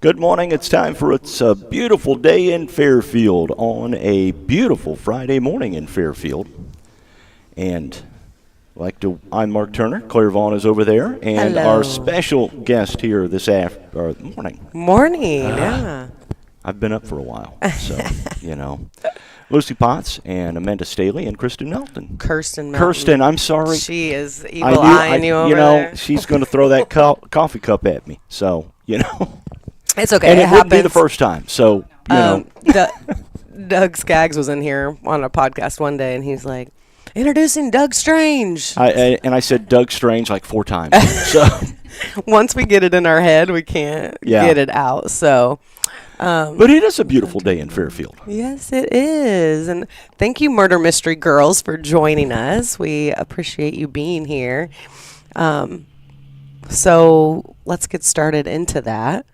Good morning. It's time for It's a Beautiful Day in Fairfield on a beautiful Friday morning in Fairfield. And I'm Mark Turner. Claire Vaughn is over there. And Hello. our special guest here this morning. Morning, yeah. I've been up for a while, so, Lucy Potts and Amanda Staley and Kristen Melton. Kirsten, I'm sorry. She is evil eyeing you over there. She's going to throw that coffee cup at me, so, It's okay. And it happens. wouldn't be the first time, so, Doug Skaggs was in here on a podcast one day, and he's like, introducing Doug Strange. I said Doug Strange like 4 times. So once we get it in our head, we can't get it out, so... but it is a beautiful day in Fairfield. Yes, it is. And thank you, Murder Mystery Girls, for joining us. We appreciate you being here. So let's get started into that.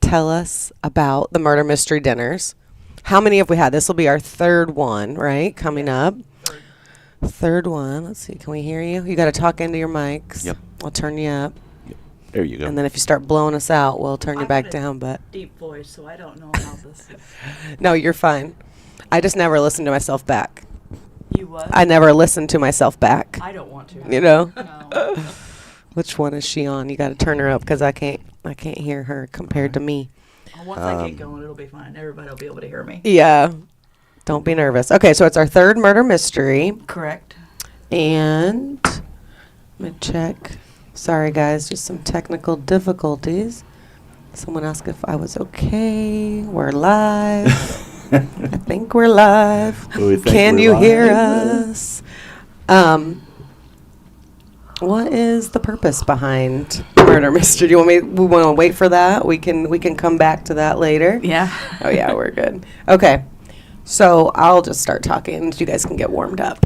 Tell us about the Murder Mystery Dinners. How many have we had? This will be our third one, right? Coming up. Third one. Let's see. Can we hear you? You got to talk into your mics. Yep. I'll turn you up. There you go. And then if you start blowing us out, we'll turn you back down. But deep voice, so I don't know how this is. No, you're fine. I just never listen to myself back. You what? I never listen to myself back. I don't want to. No. No. Which one is she on? You got to turn her up because I can't hear her compared to me. Once I get going, it'll be fine. Everybody will be able to hear me. Yeah. Don't be nervous. Okay, so it's our third murder mystery. Correct. And let me check. Sorry, guys, just some technical difficulties. Someone asked if I was okay. We're live. I think we're live. Can you hear us? What is the purpose behind murder mystery? Do you want me? We want to wait for that. We can come back to that later. Yeah. Oh yeah, we're good. Okay. So I'll just start talking. You guys can get warmed up.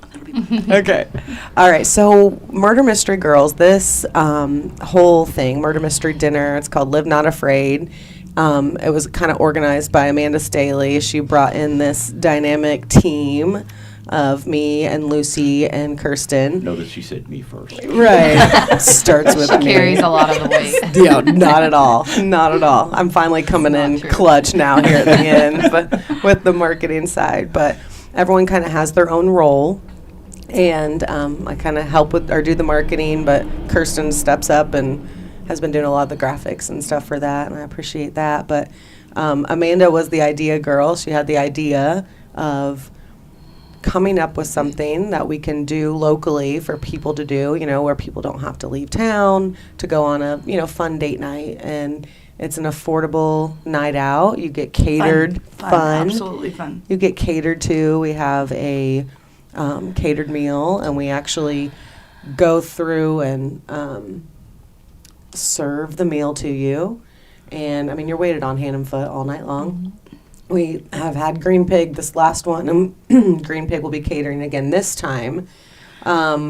Okay. All right. So Murder Mystery Girls, this whole thing, Murder Mystery Dinner, it's called Live Not Afraid. It was kind of organized by Amanda Staley. She brought in this dynamic team of me and Lucy and Kirsten. Notice she said me first. Right. Starts with me. Carries a lot of the weight. Yeah, not at all. Not at all. I'm finally coming in clutch now here at the end, but with the marketing side. But everyone kind of has their own role. And I kind of help with or do the marketing, but Kirsten steps up and has been doing a lot of the graphics and stuff for that, and I appreciate that. But Amanda was the idea girl. She had the idea of coming up with something that we can do locally for people to do, where people don't have to leave town to go on a, fun date night. And it's an affordable night out. You get catered. Fun. Absolutely fun. You get catered to. We have a catered meal, and we actually go through and serve the meal to you. And, you're waited on hand and foot all night long. Mm-hmm. We have had green pig this last one, and green pig will be catering again this time. Hot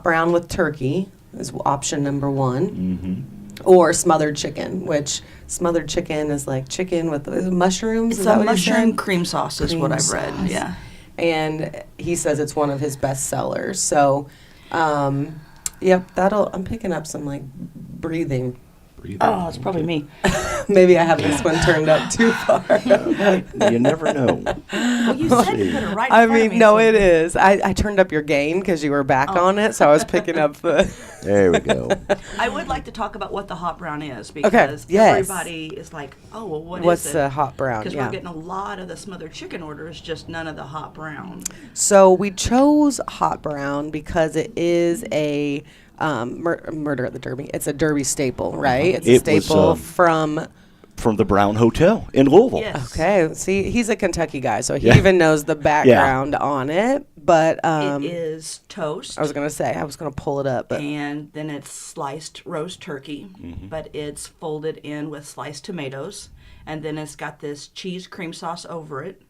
brown with turkey is option number 1. Mm-hmm. Or smothered chicken, which smothered chicken is like chicken with mushrooms. It's a mushroom cream sauce is what I've read, yeah. And he says it's one of his best sellers. So, yep, I'm picking up some, breathing. Oh, it's probably me. Maybe I have this one turned up too far. You never know. Well, you said you put it right in front of me, no, so it is. I turned up your gain because you were back on it, so I was picking up the... There we go. I would like to talk about what the hot brown is, because everybody is like, oh, well, what's is it? The hot brown? Because we're getting a lot of the smothered chicken orders, just none of the hot brown. So we chose hot brown because it is a... Murder at the Derby. It's a Derby staple, right? It's a staple from the Brown Hotel in Louisville. Yes. Okay. See, he's a Kentucky guy, so he even knows the background on it. But it is toast. I was gonna pull it up, but and then it's sliced roast turkey, but it's folded in with sliced tomatoes, and then it's got this cheese cream sauce over it,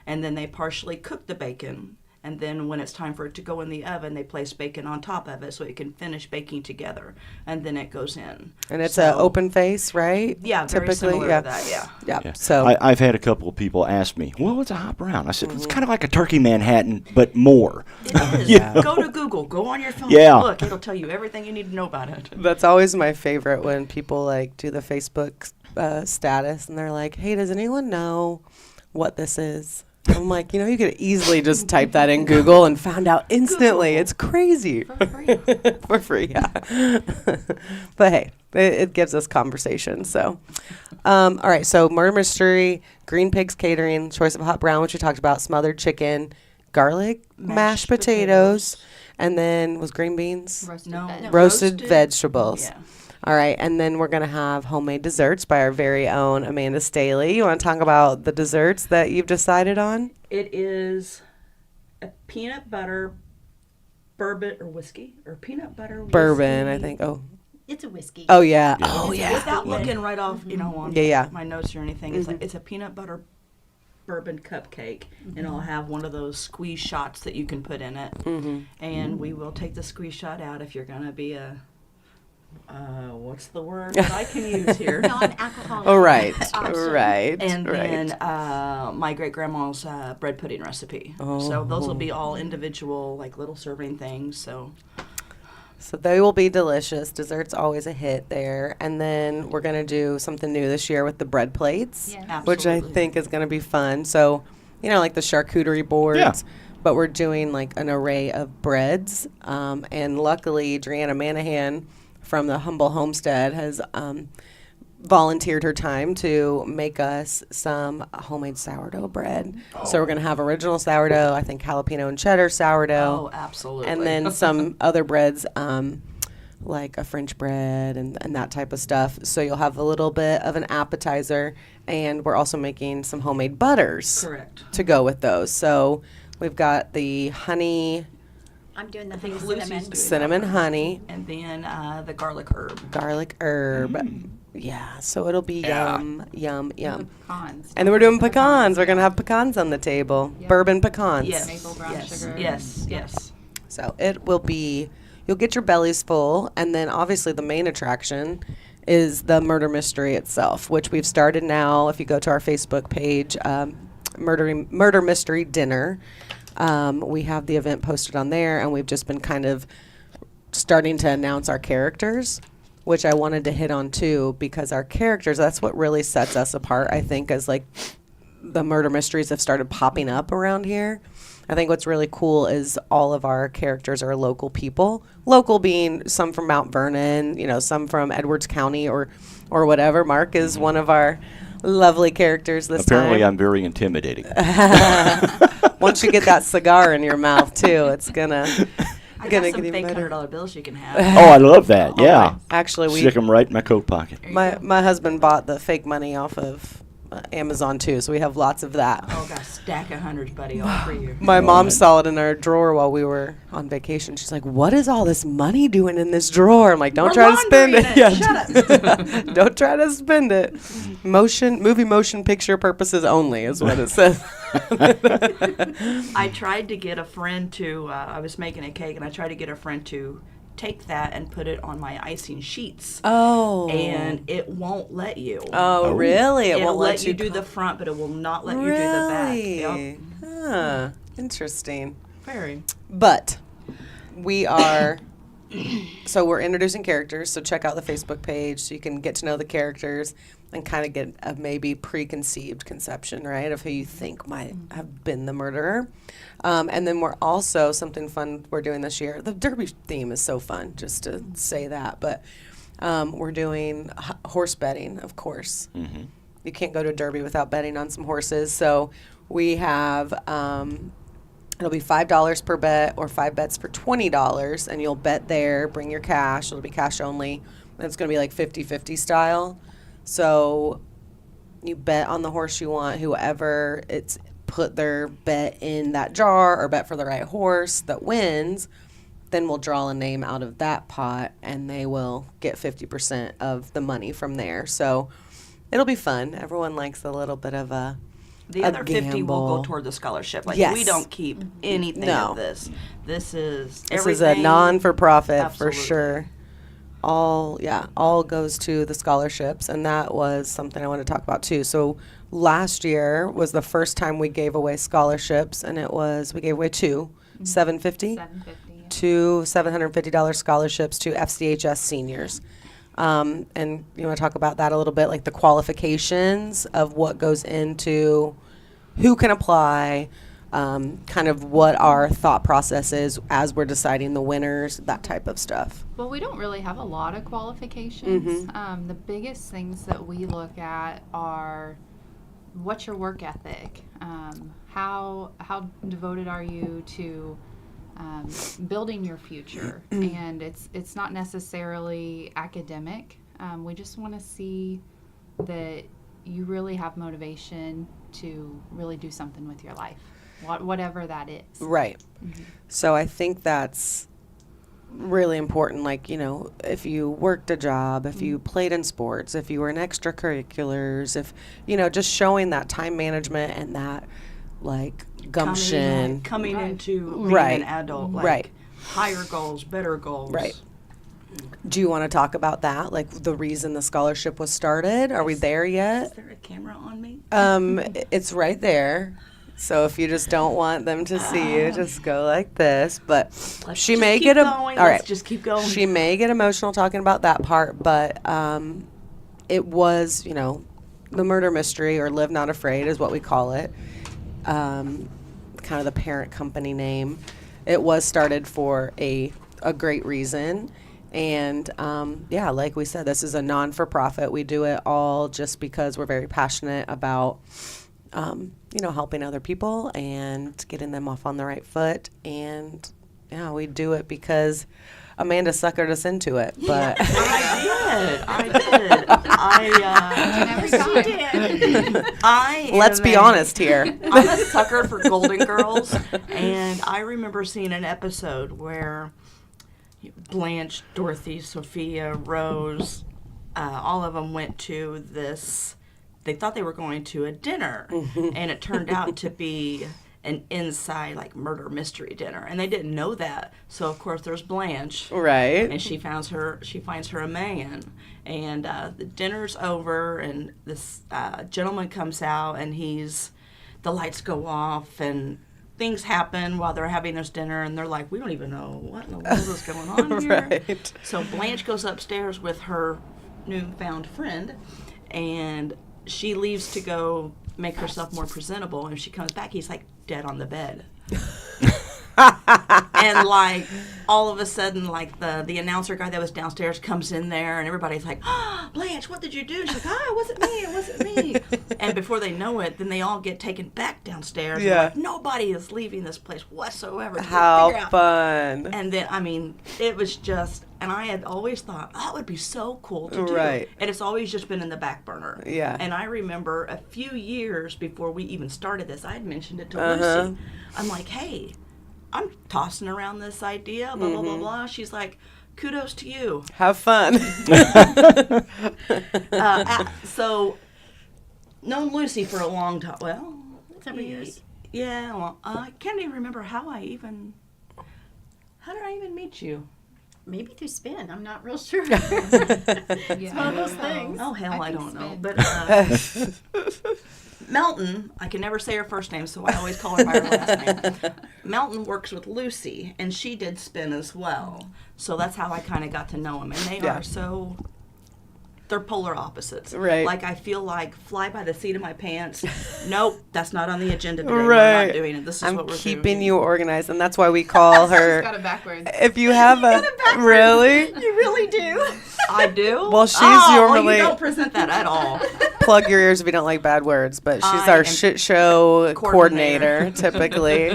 and then they partially cook the bacon. and then when it's time for it to go in the oven, they place bacon on top of it so it can finish baking together, and then it goes in. And it's an open face, right? Yeah, very similar to that, yeah. Yeah. So I've had a couple of people ask me, well, what's a hot brown? I said, it's kind of like a turkey Manhattan, but more. It is. Yeah. Go to Google. Go on your phone. Yeah. Look, it'll tell you everything you need to know about it. that's always my favorite when people like do the Facebook status and they're like, "Hey, does anyone know what this is?" I'm like, you could easily just type that in Google and found out instantly. Google. It's crazy. For free. For free, yeah. But hey, it gives us conversation. So, all right. So murder mystery, Green Pigs Catering, choice of hot brown, which we talked about, smothered chicken, garlic, mashed potatoes, and then was green beans, roasted vegetables. Yeah. All right, and then we're going to have homemade desserts by our very own Amanda Staley. You want to talk about the desserts that you've decided on? It is a peanut butter bourbon or whiskey or peanut butter whiskey. Bourbon, I think. It's a whiskey. Oh, yeah. Yeah. Oh, yeah. Without looking right off, on Yeah. my notes or anything, it's a peanut butter bourbon cupcake, and it'll have one of those squeeze shots that you can put in it. And we will take the squeeze shot out if you're going to be a what's the word that I can use here? Non-alcoholic. Oh, right. option. Right. And right. then my great grandma's bread pudding recipe. So those will be all individual, like little serving things. So they will be delicious. Dessert's always a hit there. And then we're going to do something new this year with the bread plates, Yes. which I Absolutely. think is going to be fun. So, like the charcuterie boards. Yeah. But we're doing like an array of breads. And luckily, Drianna Manahan from the Humble Homestead has volunteered her time to make us some homemade sourdough bread. So we're going to have original sourdough, I think jalapeno and cheddar sourdough. oh, absolutely. And then some other breads, like a French bread and that type of stuff. So you'll have a little bit of an appetizer. And we're also making some homemade butters Correct. to go with those. So we've got the honey, I'm doing the think cinnamon. Lucy's doing cinnamon honey, And then the garlic herb. garlic herb. Yeah, so it'll be yum, yum, yum. Pecans. And then we're doing pecans. We're going to have pecans on the table. Yeah. Bourbon pecans. Yes. Maple brown yes. sugar. Yes. So it will be, you'll get your bellies full. And then obviously the main attraction is the murder mystery itself, which we've started now. If you go to our Facebook page, Murder Mystery Dinner, we have the event posted on there, and we've just been kind of starting to announce our characters, which I wanted to hit on too, because our characters, that's what really sets us apart, I think, as like the murder mysteries have started popping up around here. I think what's really cool is all of our characters are local people. Local being some from Mount Vernon, some from Edwards County or whatever. Mark is one of our lovely characters this Apparently, time. I'm very intimidating. Once you get that cigar in your mouth too, it's gonna I gonna got some get even fake better. $100 bills you can have. Oh, I love that. Yeah. Actually, Stick them right in my coat pocket. my husband bought the fake money off of Amazon too, so we have lots of that. Oh, got a stack of hundreds, buddy, all for you. My mom Right. saw it in our drawer while we were on vacation. She's like, "What is all this money doing in this drawer?" I'm like, "Don't We're try to spend it." laundering it. Shut Don't try to spend it. Movie motion picture purposes only is what it says. I tried to get a friend to, I was making a cake, and I tried to get a friend to take that and put it on my icing sheets. Oh. And it won't let you. Oh, really? It It'll won't let you do the front, but it will not let you do the back. Really? Yep. Huh. Interesting. Very. But we are so we're introducing characters, so check out the Facebook page so you can get to know the characters and kind of get a maybe preconceived conception, right, of who you think might have been the murderer. And then we're also, something fun we're doing this year, the Derby theme is so fun, just to say that, but we're doing horse betting, of course. Mm-hmm. You can't go to Derby without betting on some horses, so we have it'll be $5 per bet or 5 bets for $20, and you'll bet there, bring your cash. It'll be cash only. And it's going to be like 50-50 style. So you bet on the horse you want. Whoever it's put their bet in that jar or bet for the right horse that wins, then we'll draw a name out of that pot, and they will get 50% of the money from there. So it'll be fun. Everyone likes a little bit of a The a other 50 will gamble. go toward the scholarship. Like, Yes. we don't keep anything No. of this. This is This is a everything- non-for-profit for Absolutely. sure. All goes to the scholarships, and that was something I want to talk about too. So last year was the first time we gave away scholarships, and we gave away two, $750, 750. two $750 scholarships to FCHS seniors. And you want to talk about that a little bit, like the qualifications of what goes into who can apply, kind of what our thought process is as we're deciding the winners, that type of stuff. Well, we don't really have a lot of qualifications. Mm-hmm. The biggest things that we look at are what's your work ethic? How devoted are you to building your future? And it's not necessarily academic. We just want to see that you really have motivation to really do something with your life, whatever that is. Right. So I think that's really important. Like, if you worked a job, if you played in sports, if you were in extracurriculars, if, just showing that time management and that, like, gumption. coming Right. into being Right. an adult, like Right. higher goals, better goals. Right. Do you want to talk about that? Like the reason the scholarship was started? Are we there Is yet? there a camera on me? It's right there. So if you just don't want them to see you, just go like this. But Let's she just may keep get going. all Let's right. just keep going. She may get emotional talking about that part, but it was, the murder mystery, or Live Not Afraid is what we call it. Kind of the parent company name. It was started for a great reason. And like we said, this is a non-for-profit. We do it all just because we're very passionate about, helping other people and getting them off on the right foot. And we do it because Amanda suckered us into it. But I did. Every time. let's be honest here. I'm a sucker for Golden Girls, and I remember seeing an episode where Blanche, Dorothy, Sophia, Rose, all of them went to this. They thought they were going to a dinner, and it turned out to be an inside, like, murder mystery dinner, and they didn't know that. So of course there's Blanche, Right. and she finds her a man, and the dinner's over, and this gentleman comes out, and the lights go off, and things happen while they're having this dinner, and they're like, we don't even know what in the world is going on here. Right. So Blanche goes upstairs with her newfound friend, and she leaves to go make herself more presentable, and she comes back, he's like dead on the bed. And like all of a sudden, like the announcer guy that was downstairs comes in there, and everybody's like, oh, Blanche, what did you do? She's like, it wasn't me. And before they know it, then they all get taken back downstairs. Yeah. Like, nobody is leaving this place whatsoever. Figure How out- fun. And then, it was just, and I had always thought, it would be so cool to do. Right. And it's always just been in the back burner. Yeah. And I remember a few years before we even started this, I had mentioned it to Uh-huh. Lucy. I'm like, hey, I'm tossing around this idea, blah, blah, blah, blah. She's like, kudos to you. Have fun. So, known Lucy for a long time. Well, Several years. Yeah, well, I can't even remember how did I even meet you? Maybe through spin. I'm not real sure. Yeah. It's one of those things. Oh, hell, I think don't know. Spin. But Melton, I can never say her first name, so I always call her by her last name. Melton works with Lucy, and she did spin as well. So that's how I kind of got to know them. And they Yeah. are so, they're polar opposites. Right. Like, I feel like fly by the seat of my pants. Nope, that's not on the agenda today. We're Right. not doing it. This is I'm what we're keeping doing. you organized, and that's why we call She's her. got it backwards. If you have really, You really do. I do? Well, she's well, normally- you don't present that at all. plug your ears if you don't like bad words, but she's I our am shit show coordinator, coordinator. typically.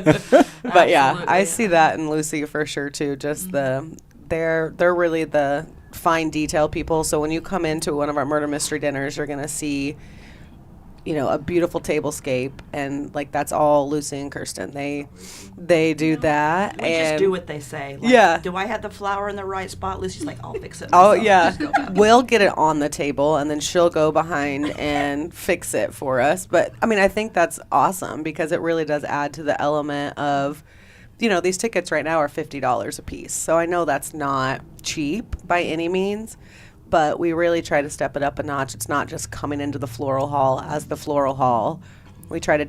But yeah, I Absolutely. see that in Lucy for sure too. Just they're really the fine detail people. So when you come into one of our murder mystery dinners, you're gonna see a beautiful tablescape, and like that's all Lucy and Kirsten. They do that. We and just do what they say. Like, Yeah. Do I have the flower in the right spot? Lucy's like, I'll fix it Oh myself. yeah, Just go back. we'll get it on the table, and then she'll go behind and fix it for us. But I mean, I think that's awesome because it really does add to the element of, these tickets right now are $50 a piece. So I know that's not cheap by any means, but we really try to step it up a notch. It's not just coming into the floral hall as the floral hall. We try to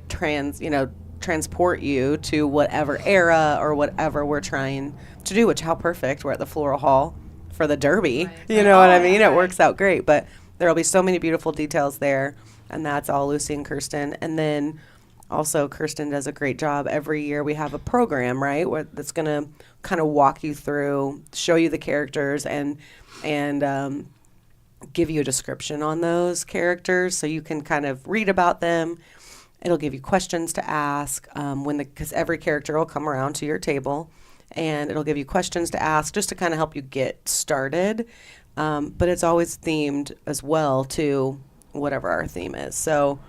transport you to whatever era or whatever we're trying to do, which how perfect. We're at the floral hall for the Derby. Right. You know what I Oh, mean? yeah. It works out great, but there'll be so many beautiful details there, and that's all Lucy and Kirsten. And then also Kirsten does a great job. Every year we have a program, right, that's going to kind of walk you through, show you the characters, and give you a description on those characters so you can kind of read about them. It'll give you questions to ask because every character will come around to your table, and it'll give you questions to ask just to kind of help you get started. But it's always themed as well to whatever our theme is. So,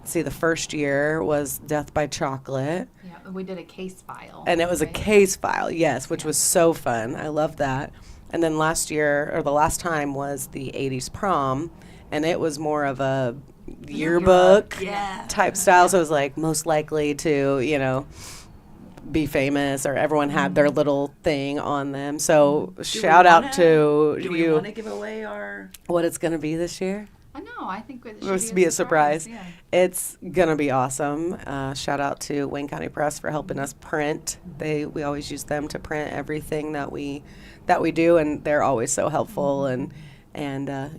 see, the first year was Death by Chocolate, Yeah, we did a case file. and it was a right? case file, yes, which was so fun. I love that. And then last year, or the last time, was the 80s prom, and it was more of a yearbook Yeah. type style. So it was like most likely to, be famous, or everyone had their little thing on them. So shout out to Do we you. want to give away our? What it's going to be this year? I know. I think it It should be a surprise. Yeah. It's gonna be awesome. Shout out to Wayne County Press for helping us print. We always use them to print everything that we do, and they're always so helpful and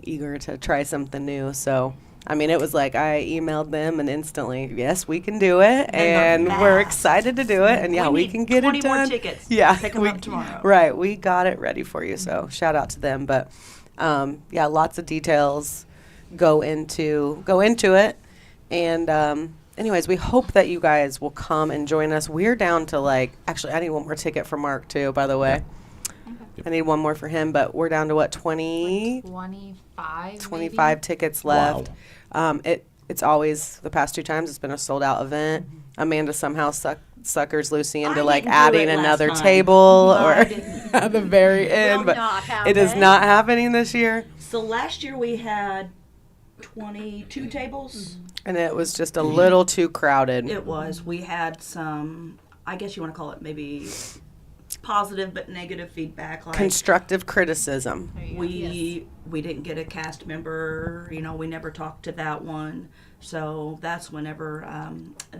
eager to try something new. So I mean, it was like I emailed them and instantly, yes, we can do it, and they're we're fast. excited to do it. And yeah, we need can get 20 it more done. tickets. Yeah, Pick 'em up tomorrow. Right, we got it ready for you. So shout out to them. But yeah, lots of details go into it. And anyways, we hope that you guys will come and join us. We're down to actually, I need one more ticket for Mark too, by the way. I need one more for him, but we're down to what, 25. 25 maybe? tickets left. It's always, the past 2 times, it's been a sold out event. Amanda somehow suckers Lucy into I didn't do adding it last another time. table No, I or didn't. at the very end, Will but not it is happen. not happening this year. So last year we had 22 tables. And it was just a little too crowded. It was. We had some, I guess you want to call it maybe positive but negative feedback. Like Constructive criticism. There you go. we didn't get a cast member. We never talked to that one. So that's whenever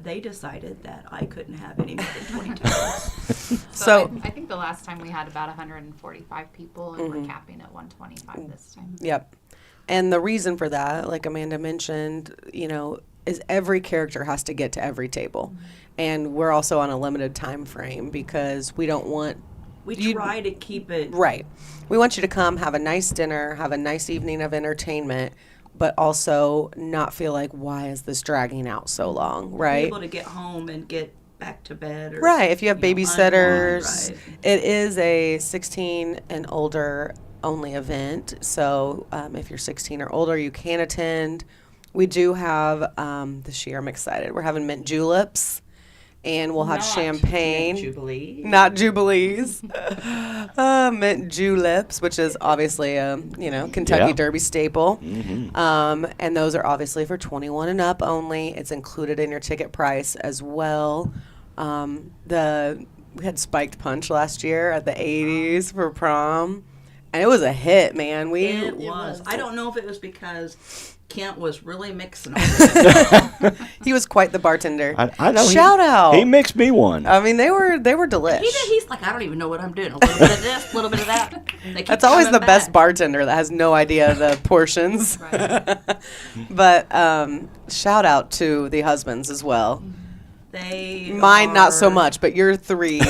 they decided that I couldn't have any more than 20 tables. So- I think the last time we had about 145 people, and we're capping at 125 this time. Yep. And the reason for that, like Amanda mentioned, is every character has to get to every table. And we're also on a limited time frame because we don't want We You- try to keep it. right. We want you to come, have a nice dinner, have a nice evening of entertainment, but also not feel like, why is this dragging out so long, Be right? able to get home and get back to bed. Or, Right. If you have babysitters, unwind, right. it is a 16 and older only event. So if you're 16 or older, you can attend. We do have this year. I'm excited. We're having mint juleps, and we'll have Not champagne. Jubilee. Not jubilees. Mint juleps, which is obviously a Kentucky Yeah. Derby staple. Mm-hmm. And those are obviously for 21 and up only. It's included in your ticket price as well. We had spiked punch last year at the 80s for prom, and it was a hit, man. It was. was. I don't know if it was because Kent was really mixing all this. He was quite the bartender. I know. Shout out. He mixed me one. I mean, they were delish. He's like, I don't even know what I'm doing. A little bit of this, a little bit of that. They keep That's always coming the best back. bartender that has no idea the portions. Right. But shout out to the husbands as well. They Mine not so are- much, but your 3.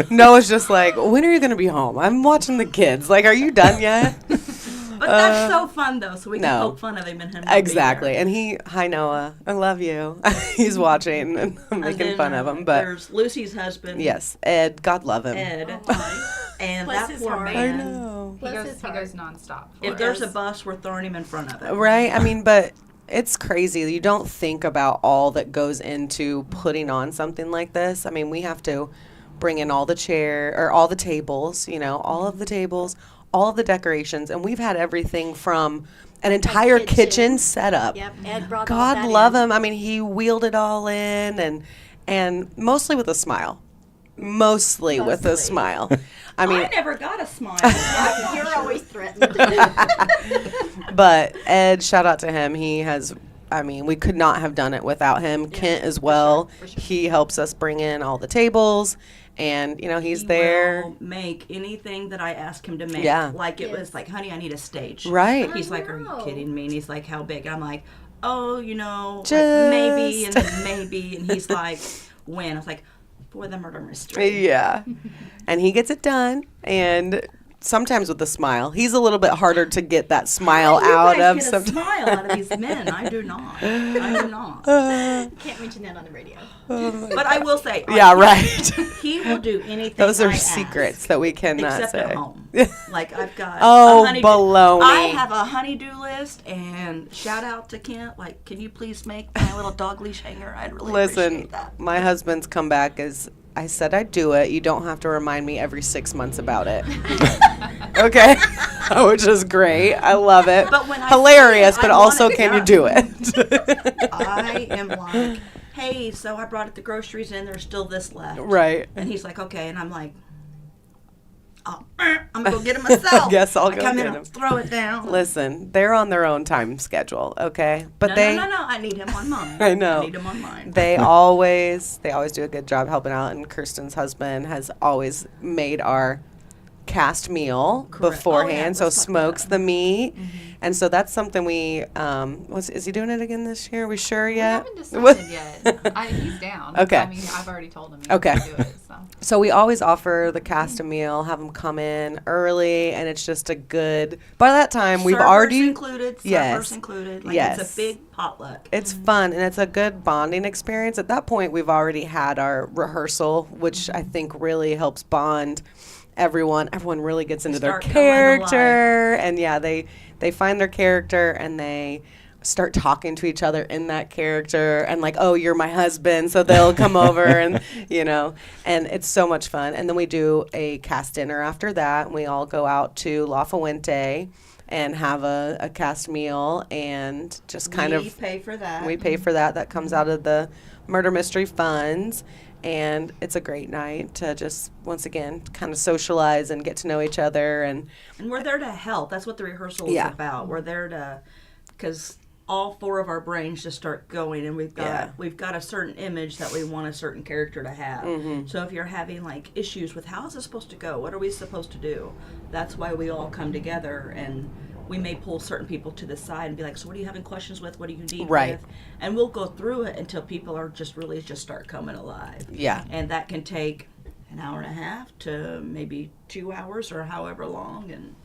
Noah's just like, when are you going to be home? I'm watching the kids. Like, are you done yet? But that's so fun though, so we can no. poke fun of him and him. not be Exactly. there. And hi Noah, I love you. He's watching and I'm And making then, fun of him. But there's Lucy's husband. yes, Ed, God love him. Ed. Oh, And Bless that his poor heart. I man. know. He Bless goes, his he heart. goes nonstop. for If us. there's a bus, we're throwing him in front of it. Right? I mean, but it's crazy. You don't think about all that goes into putting on something like this. I mean, we have to bring in all the all the tables, all of the tables, all of the decorations, and we've had everything from an entire kitchen setup. Yep, Ed brought all God that love in. him. I mean, he wheeled it all in, and mostly with a smile. Mostly with a smile. I mean, I never got a smile. You're always threatened. but Ed, shout out to him. He has, I mean, we could not have done it without him. Kent as well. for sure. He helps us bring in all the tables, and he's He there. will make anything that I ask him to make. Yeah. Like it Yes. was like, honey, I need a stage. Right. He's like, are you Wow. kidding me? And he's like, how big? I'm like, oh, like Just- maybe and then maybe. And he's like, when? I was like, for the murder mystery. Yeah. And he gets it done, and sometimes with a smile. He's a little bit harder to get that smile You out guys of. get a smile out of these men. I do not. I do not. Can't mention that on the radio. But I will say, Yeah, he- right. He will do anything. Those are I ask, secrets that we cannot except say. at home. Like I've got. Oh, a honeydew- baloney. I have a honeydew list, and shout out to Kent. Like, can you please make my little dog leash hanger? I'd really Listen, appreciate that. my husband's comeback is, I said I'd do it. You don't have to remind me every 6 months about it. Okay? Which is great. I love it. But when I hilarious, say it, but I want also it can you done. do it? I am like, hey, so I brought the groceries in. There's still this left. Right. And he's like, okay. And I'm like, oh, I'm gonna go get it myself. Guess I'll I go come get in him. and throw it down. Listen, they're on their own time schedule, okay? But no, they no. I need him on mine. I know. I need him on mine. they always do a good job helping out, and Kirsten's husband has always made our cast meal Correct. beforehand, Oh, yeah, so let's talk about smokes that. the meat. And so that's something we is he doing it again this year? Are we sure We yet? haven't decided yet. He's down. Okay. I mean, I've already told him. He Okay. wants to do it, so. So we always offer the cast a meal, have them come in early, and it's just a good. By that time, we've Servers already. included. Yes. Servers included. Like Yes. It's a big potluck. It's fun, and it's a good bonding experience. At that point, we've already had our rehearsal, which I think really helps bond everyone. Everyone really gets into their Start coming alive. character, and yeah, they find their character, and they start talking to each other in that character, and like, oh, you're my husband, so they'll come over, and and it's so much fun. And then we do a cast dinner after that, and we all go out to La Fuente and have a cast meal, and just kind we of pay for that. we pay for that. That comes out of the murder mystery funds. And it's a great night to just, once again, kind of socialize and get to know each other. And And we're there to help. That's what the rehearsal is Yeah. about. We're there to, because all four of our brains just start going, and we've got a certain image that we want a certain character to have. Mm-hmm. So if you're having like issues with how is this supposed to go, what are we supposed to do? That's why we all come together, and we may pull certain people to the side and be like, so what are you having questions with? What do you need Right. with? And we'll go through it until people are just really just start coming alive. yeah, And that can take an hour and a half to maybe 2 hours or however long, and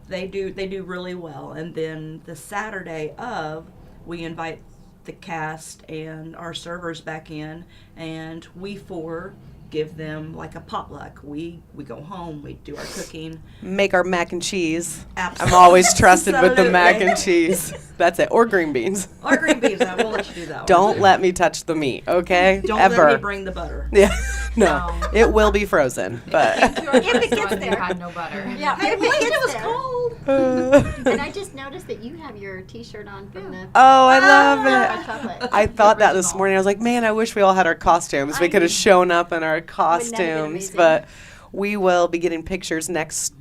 they do really well. And then the Saturday of, we invite the cast and our servers back in, and we four give them like a potluck. We go home, we do our cooking. make our mac and cheese. Absolutely. I'm always trusted with the mac Absolutely. and cheese. That's it. Or green beans. Or green beans. I will let you do that one. Don't let me touch the meat, okay? Don't Ever. let me bring the butter. Yeah, no, it will be frozen, but. If it gets Someone who there. had no butter. Yeah, I if wish it it gets was there. cold. And I just noticed that you have your T-shirt on from the Oh, I love hot it. chocolate. I thought that this Original. morning. I was like, man, I wish we all had our costumes. We I could have know. shown up in our have been costumes, amazing? but we will be getting pictures next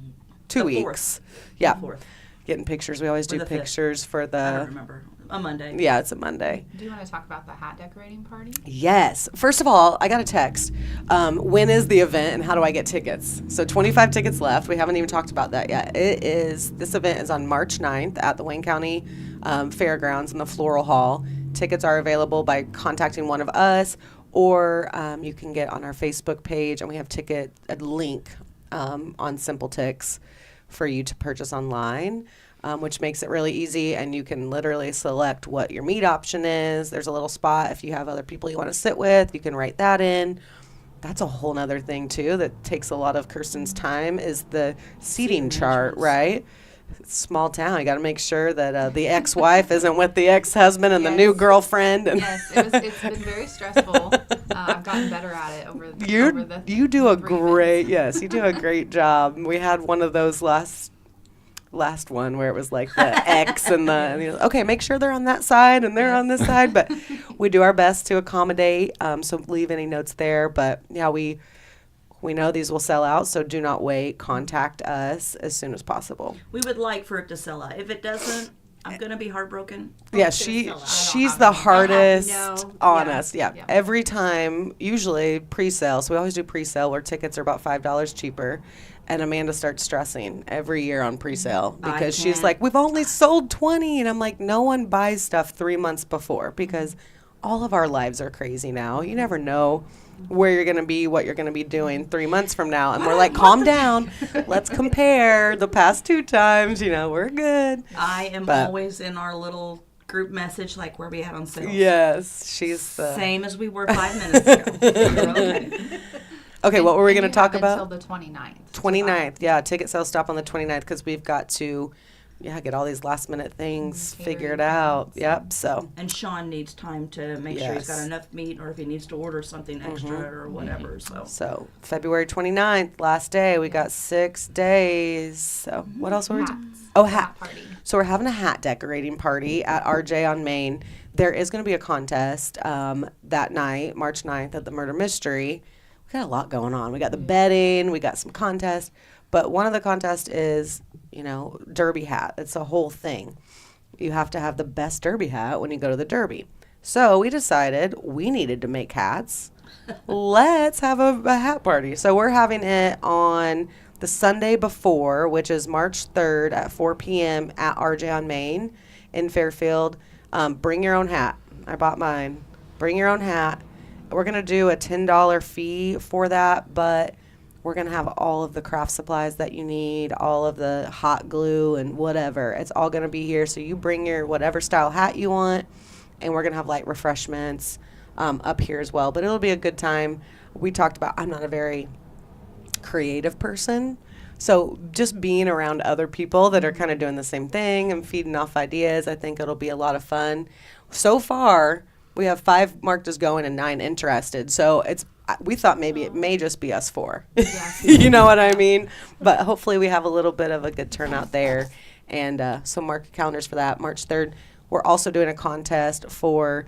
2 The weeks. fourth. Yeah, The fourth. getting pictures. We always Or do the fifth. pictures for I don't the. remember. A Monday. Yeah, it's a Monday. Do you want to talk about the hat decorating party? Yes. First of all, I got a text. When is the event and how do I get tickets? So 25 tickets left. We haven't even talked about that yet. This event is on March 9th at the Wayne County Fairgrounds in the Floral Hall. Tickets are available by contacting one of us, or you can get on our Facebook page, and we have a link on Simple Tix for you to purchase online. Which makes it really easy, and you can literally select what your meat option is. There's a little spot if you have other people you want to sit with, you can write that in. That's a whole nother thing too that takes a lot of Kirsten's time, is the seating chart, right? small town. You got to make sure that the ex-wife isn't with the ex-husband and the new Yes. girlfriend. And Yes, it's been very stressful. I've gotten better at it over the you do a 3 great months. yes, you do a great job. We had one of those last one where it was like the X and okay, make sure they're on that side and they're on this side, but we do our best to accommodate. So leave any notes there, but yeah, we know these will sell out, so do not wait. Contact us as soon as possible. We would like for it to sell out. If it doesn't, I'm going to be heartbroken. Yeah, sell out. she's the hardest no- on yeah, us. Yeah. yeah. Every time, usually pre-sale. So we always do pre-sale where tickets are about $5 cheaper. And Amanda starts stressing every year on pre-sale I because she's can't. like, we've only sold 20. And I'm like, no one buys stuff 3 months before because all of our lives are crazy now. You never know where you're going to be, what you're going to be doing 3 months from now. And we're like, calm down. Let's compare the past 2 times. We're good. I am But- always in our little group message, like where we had on sale. Yes, she's the... Same as we were 5 minutes ago. Okay. Okay, what were we And going to you talk have about? Until the 29th. 29th, yeah. Ticket sales stop on the 29th because we've got to, get all these last minute things figured out. Yep, so. And Sean needs time to make sure he's got Yes. enough meat, or if he needs to order something extra or whatever. So, February 29th, last day. We got 6 days. So, what else were we talking? Oh, hat. party. So, we're having a hat decorating party at RJ on Main. There is going to be a contest that night, March 9th, at the Murder Mystery. We got a lot going on. We got the betting, we got some contests, but one of the contests is, derby hat. It's a whole thing. You have to have the best derby hat when you go to the derby. So we decided we needed to make hats. Let's have a hat party. So we're having it on the Sunday before, which is March 3rd at 4 p.m. at RJ on Main in Fairfield. Bring your own hat. I bought mine. Bring your own hat. We're going to do a $10 fee for that, but we're going to have all of the craft supplies that you need, all of the hot glue and whatever. It's all going to be here. So you bring your whatever style hat you want, and we're going to have light refreshments up here as well. But it'll be a good time. We talked about I'm not a very creative person. So just being around other people that are kind of doing the same thing and feeding off ideas, I think it'll be a lot of fun. So far, we have 5 marked as going and 9 interested. So we thought maybe it may just be us 4. You know what I mean? But hopefully we have a little bit of a good turnout there. And so mark your calendars for that, March 3rd. We're also doing a contest for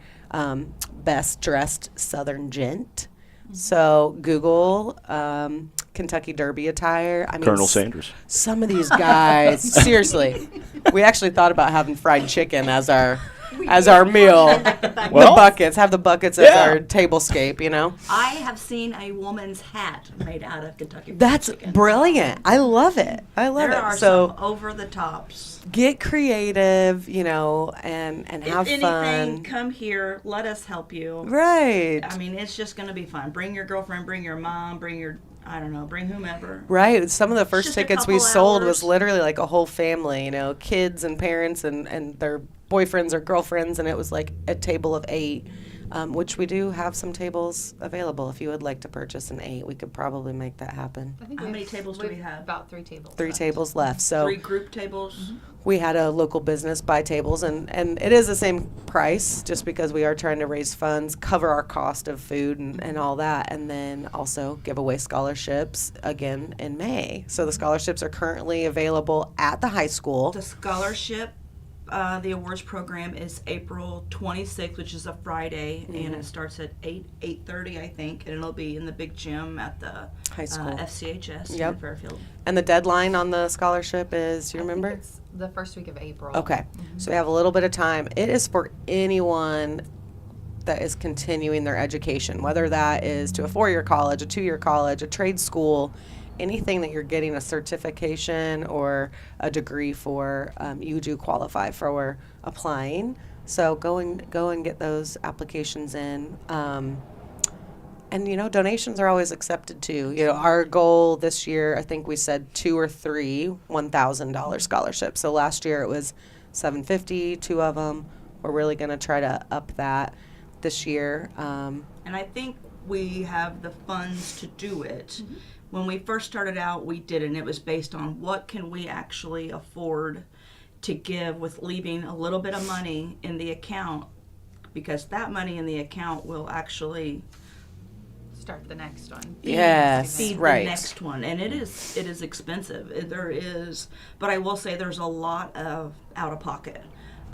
Best Dressed Southern Gent. So Google Kentucky Derby attire. I mean, Colonel Sanders. Some of these guys, seriously. We actually thought about having fried chicken as our meal. Well, The buckets. Have the buckets as yeah. our tablescape, I have seen a woman's hat made out of Kentucky Fried That's Chicken. brilliant. I love it. There are So some over the tops. get creative, and have If anything, fun. come here. Let us help you. Right. I mean, it's just going to be fun. Bring your girlfriend, bring your mom, bring whomever. Right. Some of the first Just a tickets we couple sold was hours. literally like a whole family, kids and parents and their boyfriends or girlfriends, and it was like a table of 8, which we do have some tables available. If you would like to purchase an 8, we could probably make that happen. I think How we've- many tables do we we've have? About 3 tables. 3 left. tables left. So 3 group tables. we had a local business buy tables, and it is the same price just because we are trying to raise funds, cover our cost of food and all that, and then also give away scholarships again in May. So the scholarships are currently available at the high school. The scholarship, the awards program is April 26th, which is a Friday, and it starts at 8:30, I think, and it'll be in the big gym at the High school. FCHS Yep. in Fairfield. And the deadline on the scholarship is, you I think remember? it's the first week of April. Okay. So we have a little bit of time. It is for anyone that is continuing their education, whether that is to a 4-year college, a 2-year college, a trade school, anything that you're getting a certification or a degree for, you do qualify for applying. So go and get those applications in. And donations are always accepted too. Our goal this year, I think we said 2 or 3 $1,000 scholarships. So last year it was $750, 2 of them. We're really going to try to up that this year. And I think we have the funds to do it. when we first started out, we did, and it was based on what can we actually afford to give with leaving a little bit of money in the account, because that money in the account will actually Start the next one. Yes, feed right. the next one, and it is expensive. There is, but I will say there's a lot of out of pocket.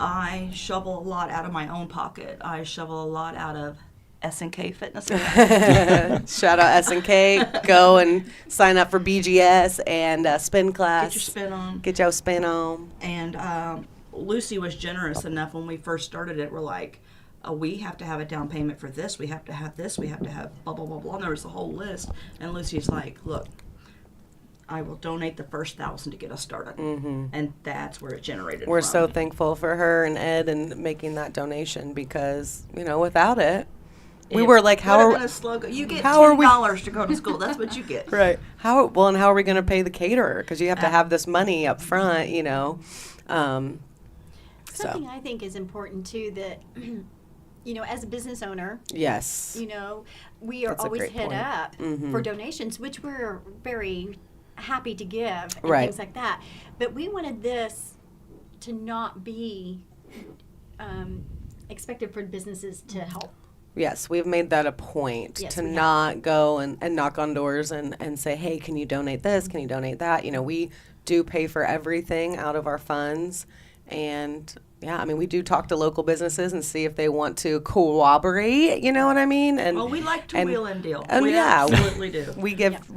I shovel a lot out of my own pocket. I shovel a lot out of S&K Fitness. Shout out S&K. Go and sign up for BGS and spin class. Get your spin on. Get your spin on. And Lucy was generous enough when we first started it. We're like, we have to have a down payment for this. We have to have this. We have to have blah, blah, blah, blah. And there was a whole list. And Lucy's like, look, I will donate the first 1,000 to get us started. Mm-hmm. And that's where it generated We're from. so thankful for her and Ed and making that donation because, without it, we were like, how are a slogan? You get how are we- $10 to go to school. That's what you get. right? How are we going to pay the caterer? Because you have to have this money up front, So Something I think is important too that, as a business owner, yes, we are That's a always great hit point. up Mhm. for donations, which we're very happy to give and Right. things like that. But we wanted this to not be expected for businesses to help. yes, we've made that a point Yes, to we have. not go and knock on doors and say, hey, can you donate this? Can you donate that? We do pay for everything out of our funds. And yeah, we do talk to local businesses and see if they want to cooperate, you know what I mean? And Well, we like to and- wheel and deal. and we yeah, absolutely do. we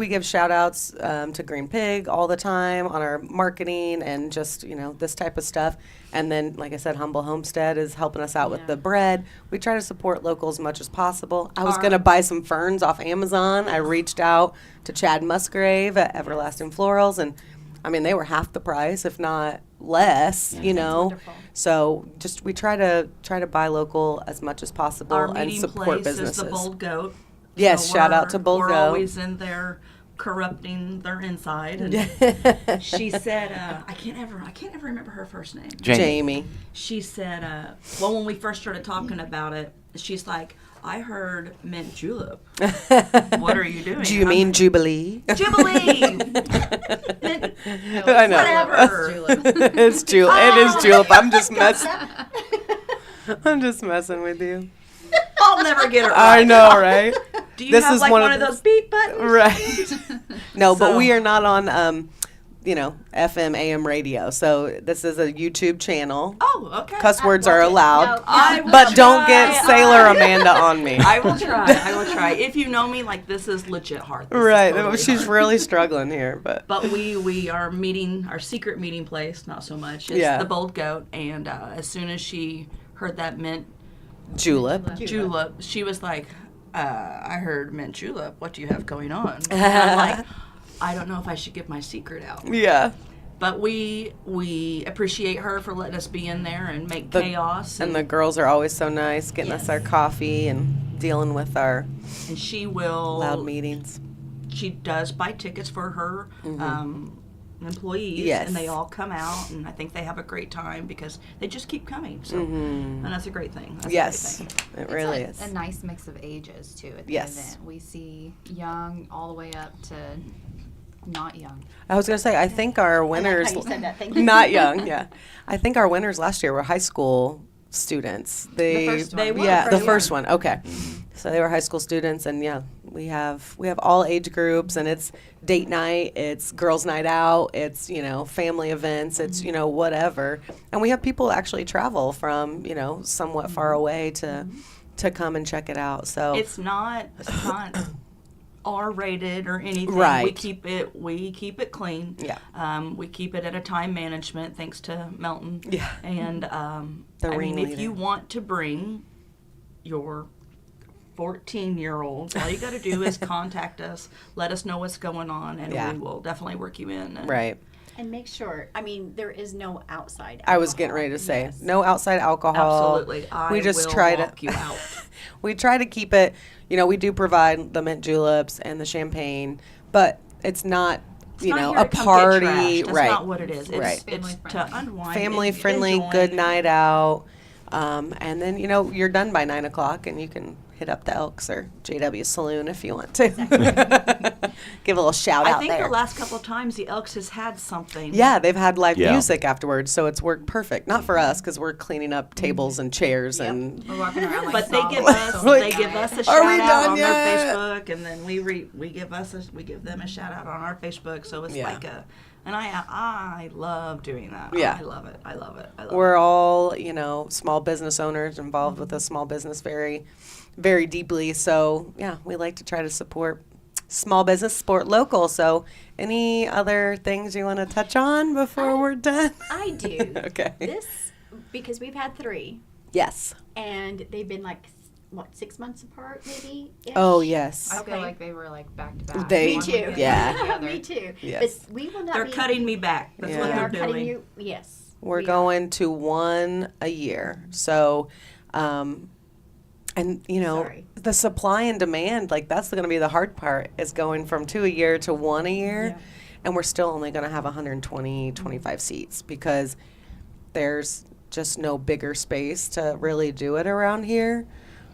give shout outs to Green Pig all the time on our marketing and just this type of stuff. And then, like I said, Humble Homestead is helping us out with Yeah. the bread. We try to support local as much as possible. I was Our- going to buy some ferns off Amazon. I reached out to Chad Musgrave at Everlasting Florals, and they were half the price, if not less. wonderful. So just we try to buy local as much as possible Our and meeting support place businesses. is the Bold Goat. Yes, So shout out to Bold we're Goat. always in there corrupting their inside. And she said, I can't ever remember her first name. Jamie. She said, well, when we first started talking about it, she's like, I heard mint julep. What are you doing? Do you I'm mean like, Jubilee? Jubilee? Mint- I know. Whatever. It's julep. It is julep. I'm just messing. I'm just messing with you. I'll never get it right. I know, right? Do you This have is like one one of of those beep buttons? Right. No, but So- we are not on, FM, AM radio. So this is a YouTube channel. Oh, okay. Cuss words are allowed. No, I will But don't get try. Sailor Amanda on me. I will try. I will try. If you know me, like this is legit hard. This is Right. totally She's hard. really struggling here, but But we are meeting our secret meeting place. Not so much. It's Yeah. the Bold Goat. And as soon as she heard that mint julep. julep, she was like, "I heard mint julep. What do you have going on?" And I'm like, I don't know if I should give my secret out. Yeah. But we appreciate her for letting us be in there and make The- chaos. And the girls are always so nice, getting us Yes. our coffee and dealing with our and she will loud meetings. She does buy tickets for her employees, Yes. and they all come out, and I think they have a great time because they just keep coming. So, and that's a great thing. That's Yes, a great thing. it really It's is. a nice mix of ages too at the Yes. event. We see young all the way up to not young. I was going to say, I think our I like winners, how you said that. Thank you. not young, yeah. I think our winners last year were high school students. They, first one. They were yeah, the first first one. one. Okay, so they were high school students, and yeah, we have all age groups, and it's date night, it's girls' night out, it's family events, it's whatever, and we have people actually travel from somewhat far away to come and check it out. So It's not R-rated or anything. We Right. keep it clean. Yeah. We keep it at a time management, thanks to Melton. Yeah. And The I mean, if ringleader. you want to bring your 14-year-old, all you got to do is contact us, let us know what's going on, and Yeah. we will definitely work you in. And right. And make sure, there is no outside I was getting alcohol. ready to say Yes. no outside alcohol. Absolutely. I We just will try walk to you out. we try to keep it. We do provide the mint juleps and the champagne, but it's not It's not here a to come get party. trashed. That's right. not what it is. It's, Right. it's to unwind. Family friendly, enjoy. good night out. And then you're done by 9:00 and you can hit up the Elks or JW Saloon if you want to. Give a little shout I out think there. the last couple of times the Elks has had something. Yeah, they've had live Yeah. music afterwards, so it's worked perfect. Not for us because we're cleaning up tables and chairs and We're walking around like But they give zombies. us Like, they give us a are shout we out done on yet? their Facebook, and then we give them a shout out on our Facebook. So it's Yeah. like and I love doing that. Yeah. I love it. I love it. we're all, small business owners involved with a small business very, very deeply. So, yeah, we like to try to support small business, support local. So, any other things you want to touch on before we're done? I do. Okay. This, because we've had 3, Yes. and they've been like, 6 months apart, maybe? Oh, yes. I feel Okay. like they were like back to back. They- Me One too. weekend Yeah. after the other. Me too. Yes. But we will not They're be. cutting me back. That's Yeah. what We they're are cutting doing. you. Yes. We're we are. going to 1 a year. So, and Sorry. the supply and demand, like that's going to be the hard part, is going from 2 a year to 1 a year. Yeah. And we're still only going to have 120, 25 seats because there's just no bigger space to really do it around here.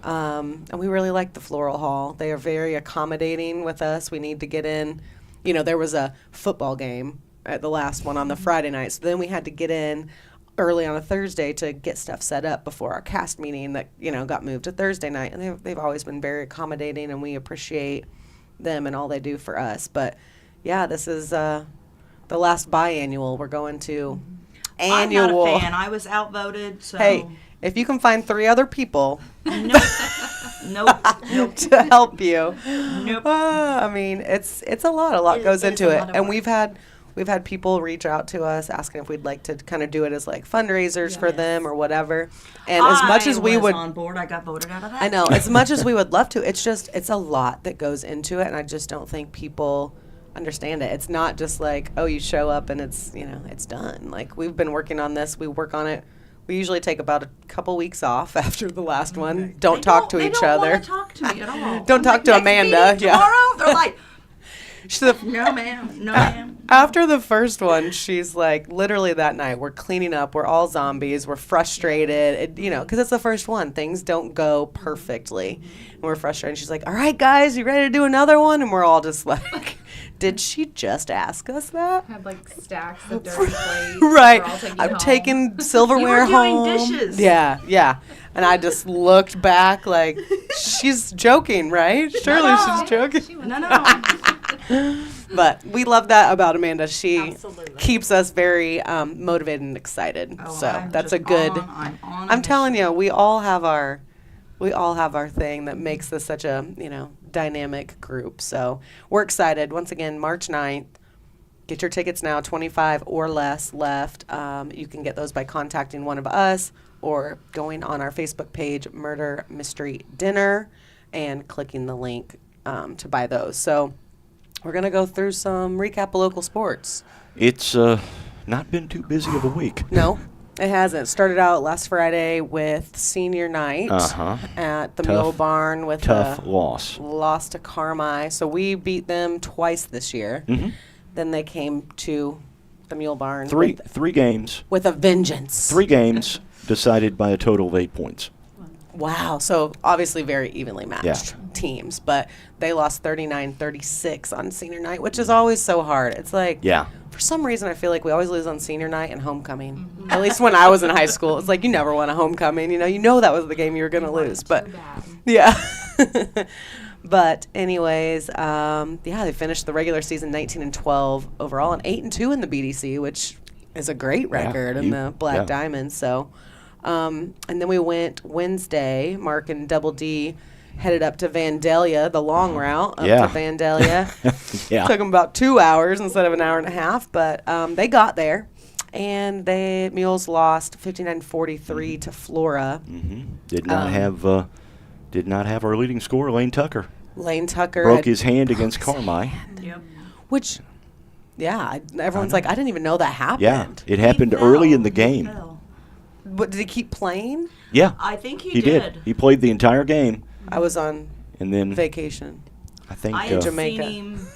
And we really like the Floral Hall. They are very accommodating with us. We need to get in. There was a football game at the last one on the Friday night. So then we had to get in early on a Thursday to get stuff set up before our cast meeting that, got moved to Thursday night. And they've always been very accommodating, and we appreciate them and all they do for us. But, yeah, this is the last biannual. We're going to annual. I'm not a fan. I was outvoted. So Hey, if you can find 3 other people nope, nope. to help you, Nope. I mean, it's a lot. A lot It- goes it is into a it, lot of and work. we've had people reach out to us asking if we'd like to kind of do it as like fundraisers for them or whatever. And as much as we was would, on board, I got voted out of that. I know, as much as we would love to, it's a lot that goes into it, and I just don't think people understand it. It's not just like, oh, you show up and it's it's done. Like, we've been working on this. We work on it. We usually take about a couple weeks off after the last one. Don't talk to each other. They don't want to talk to me at all. Don't I'm talk like, to "Next Amanda." meeting Yeah. Tomorrow? They're like, So no, ma'am. No, ma'am. after the first one, she's like, literally that night, we're cleaning up. We're all zombies. We're frustrated. Because it's the first one. Things don't go perfectly. And we're frustrated. She's like, all right, guys, you ready to do another one? And we're all just like, did she just ask us that? Had like stacks of dirty plates. Right. We're all taking I'm home. taking silverware You were doing home. dishes. Yeah, yeah. And I just looked back like, she's joking, right? Surely No. she's joking. No, no. But we love that about Amanda. She Absolutely. keeps us very motivated and excited. Oh, So I'm that's just a good. I'm on. I'm telling you, we all have our thing that makes this such a dynamic group. So we're excited. Once again, March 9th. Get your tickets now. 25 or less left. You can get those by contacting one of us or going on our Facebook page, Murder Mystery Dinner, and clicking the link to buy those. So we're going to go through some recap of local sports. It's not been too busy of a week. No, it hasn't. It started out last Friday with senior night Uh-huh. at the Tough- Mule Barn with Tough a loss. loss to Carmi. So we beat them twice this year. Mhm. Then they came to the Mule Barn Three games. with a vengeance. 3 games decided by a total of 8 points. Wow. So obviously very evenly matched Yeah. teams. But they lost 39-36 on senior night, which is always so hard. It's like, Yeah. for some reason, I feel like we always lose on senior night and homecoming. At least when I was in high school, it's like you never won a homecoming. You know that was the game you were going to lose. But Too bad. yeah. But anyways, they finished the regular season 19-12 overall and 8-2 in the BDC, which is a great record in the Black Diamonds. So, and then we went Wednesday. Mark and Double D headed up to Vandalia, the long route up Yeah. to Vandalia. Yeah. Took them about 2 hours instead of an hour and a half, but they got there. And Mules lost 59-43 to Flora. Did not have our leading scorer, Lane Tucker. Lane Tucker Broke had- his hand against Carmi. Yep. Which, yeah, everyone's like, I didn't even know that happened. Yeah, it He happened fell. early in the He game. fell. But did he keep playing? Yeah, I think he did. He played the entire game, I was on and then vacation. I think I had Jamaica. seen him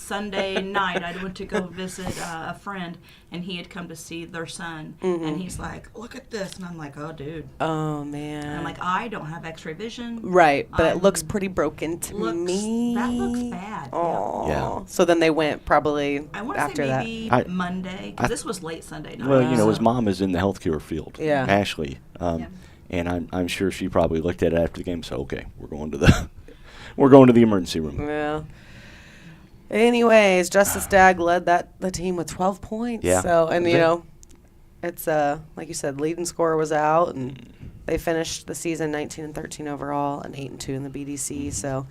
Sunday night, I went to go visit a friend, and he had come to see their son, and he's like, "Look at this," and I'm like, "Oh, dude." Oh man. And I'm like, I don't have X-ray vision. Right, but I'm- it looks pretty broken to me. That looks bad. Oh. Yeah. So then they went probably I want to after say that. maybe I- Monday, because this was late Sunday night. Well, his mom is in the healthcare field. Yeah. Ashley. Yeah. And I'm sure she probably looked at it after the game. So okay, we're going to the emergency room. Yeah. Anyways, Justice Stagg led the team with 12 points. Yeah. So, and That's you it. know, it's like you said, leading scorer was out, and they finished the season 19-13 overall and 8-2 in the BDC. So,